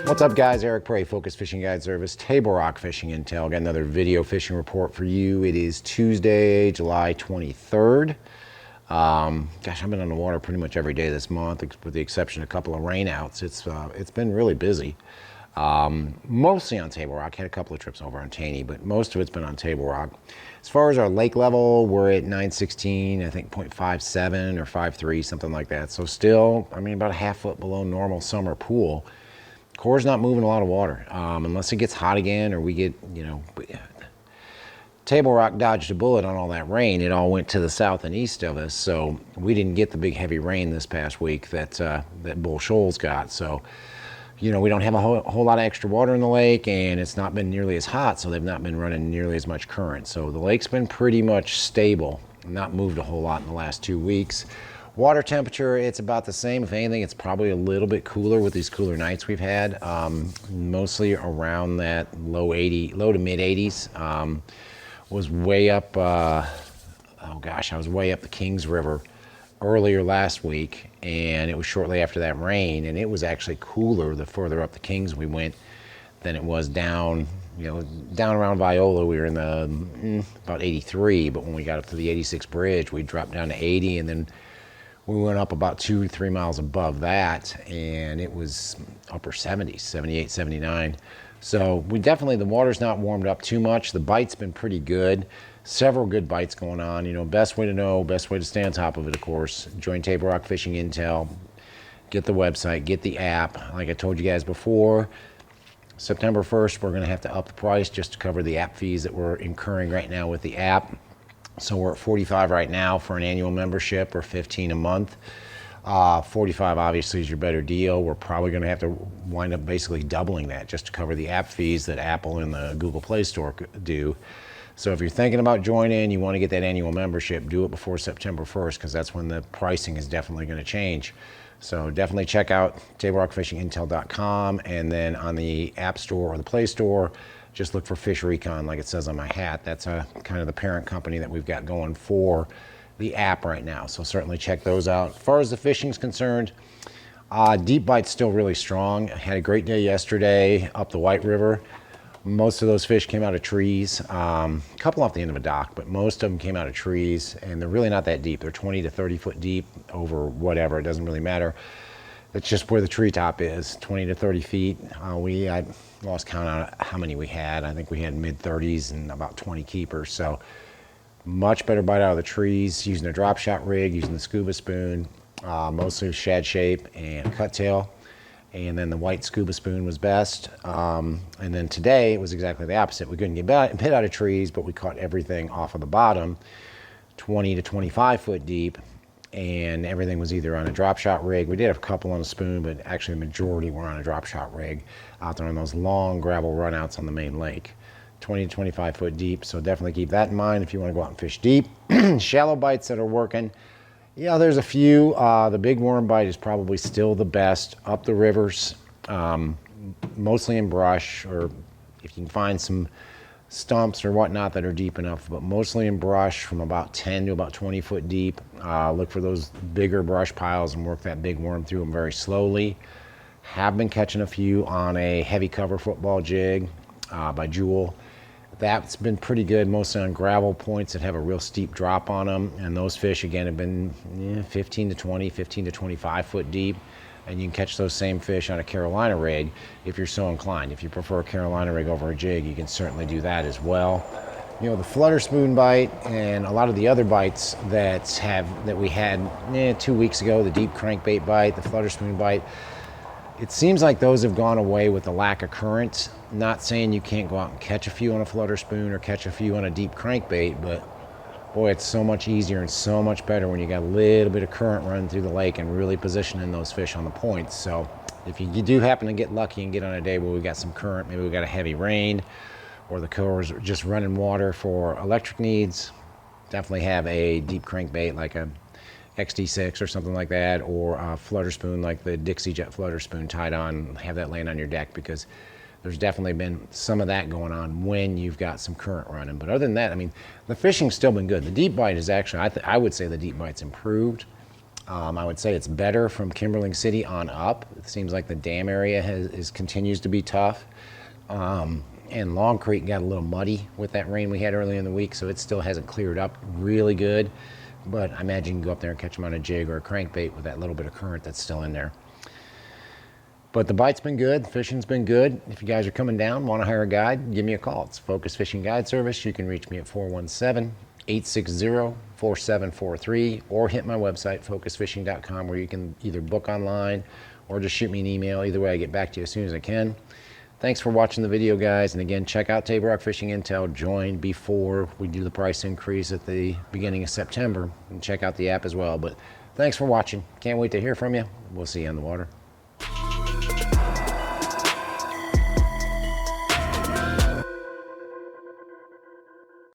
What's up, guys? Eric Prey, Focus Fishing Guide Service, Table Rock Fishing Intel. Got another video fishing report for you. It is Tuesday, July 23rd. Gosh, I've been on the water pretty much every day this month, with the exception of a couple of rainouts. It's been really busy. Mostly on Table Rock. Had a couple of trips over on Taney, but most of it's been on Table Rock. As far as our lake level, we're at 916, I think 0.57 or 5.3, something like that. So still, I mean, about a half foot below normal summer pool. Core's not moving a lot of water, unless it gets hot again or we get, Table Rock dodged a bullet on all that rain. It all went to the south and east of us, so we didn't get the big heavy rain this past week that Bull Shoals got. So, we don't have a whole lot of extra water in the lake, and it's not been nearly as hot, so they've not been running nearly as much current. So the lake's been pretty much stable, not moved a whole lot in the last 2 weeks. Water temperature, it's about the same. If anything, it's probably a little bit cooler with these cooler nights we've had. Mostly around that low to mid 80s. Was way up, I was way up the Kings River earlier last week, and it was shortly after that rain, and it was actually cooler the further up the Kings we went than it was down, down around Viola. We were in the about 83, but when we got up to the 86 bridge, we dropped down to 80, and then we went up about 2-3 miles above that, and it was upper 70s, 78, 79. So the water's not warmed up too much. The bite's been pretty good. Several good bites going on. Best way to stay on top of it, of course, join Table Rock Fishing Intel, get the website, get the app. Like I told you guys before, September 1st, we're gonna have to up the price just to cover the app fees that we're incurring right now with the app. So we're at $45 right now for an annual membership, or $15 a month. $45 obviously is your better deal. We're probably going to have to wind up basically doubling that just to cover the app fees that Apple and the Google Play Store do. So if you're thinking about joining, you want to get that annual membership, do it before September 1st, because that's when the pricing is definitely going to change. So definitely check out tablerockfishingintel.com, and then on the App Store or the Play Store, just look for Fish Recon, like it says on my hat. That's kind of the parent company that we've got going for the app right now. So certainly check those out. As far as the fishing's concerned, deep bite's still really strong. I had a great day yesterday up the White River. Most of those fish came out of trees. A couple off the end of a dock, but most of them came out of trees, and they're really not that deep. They're 20 to 30 foot deep over whatever. It doesn't really matter. It's just where the treetop is, 20 to 30 feet. I lost count on how many we had. I think we had mid-30s and about 20 keepers. So much better bite out of the trees, using a drop shot rig, using the scuba spoon, mostly shad shape and cut tail. And then the white scuba spoon was best. And then today it was exactly the opposite. We couldn't get bit out of trees, but we caught everything off of the bottom, 20 to 25 foot deep. And everything was either on a drop shot rig. We did have a couple on a spoon, but actually the majority were on a drop shot rig out there on those long gravel runouts on the main lake, 20 to 25 foot deep. So definitely keep that in mind if you want to go out and fish deep. Shallow bites that are working, there's a few. The big worm bite is probably still the best up the rivers, mostly in brush, or if you can find some stumps or whatnot that are deep enough, but mostly in brush from about 10 to about 20 foot deep. Look for those bigger brush piles and work that big worm through them very slowly. Have been catching a few on a heavy cover football jig by Jewel. That's been pretty good, mostly on gravel points that have a real steep drop on them, and those fish again have been 15 to 25 foot deep. And you can catch those same fish on a Carolina rig if you're so inclined. If you prefer a Carolina rig over a jig, you can certainly do that as well. The flutter spoon bite and a lot of the other bites that we had 2 weeks ago, the deep crankbait bite, the flutter spoon bite, it seems like those have gone away with the lack of current. Not saying you can't go out and catch a few on a flutter spoon or catch a few on a deep crankbait, but boy, it's so much easier and so much better when you got a little bit of current running through the lake and really positioning those fish on the points. So if you do happen to get lucky and get on a day where we got some current, maybe we got a heavy rain, or the core's just running water for electric needs, definitely have a deep crankbait like a XD6 or something like that, or a flutter spoon like the Dixie Jet flutter spoon tied on. Have that laying on your deck, because there's definitely been some of that going on when you've got some current running. But other than that, I mean, the fishing's still been good. The deep bite is actually, I would say the deep bite's improved. I would say it's better from Kimberling City on up. It seems like the dam area continues to be tough. And Long Creek got a little muddy with that rain we had earlier in the week, so it still hasn't cleared up really good. But I imagine you can go up there and catch them on a jig or a crankbait with that little bit of current that's still in there. But the bite's been good, fishing's been good. If you guys are coming down, want to hire a guide, give me a call. It's Focus Fishing Guide Service. You can reach me at 417-860-4743 or hit my website, focusfishing.com, where you can either book online or just shoot me an email. Either way, I get back to you as soon as I can. Thanks for watching the video, guys. And again, check out Table Rock Fishing Intel. Join before we do the price increase at the beginning of September. And check out the app as well. But thanks for watching. Can't wait to hear from you. We'll see you on the water.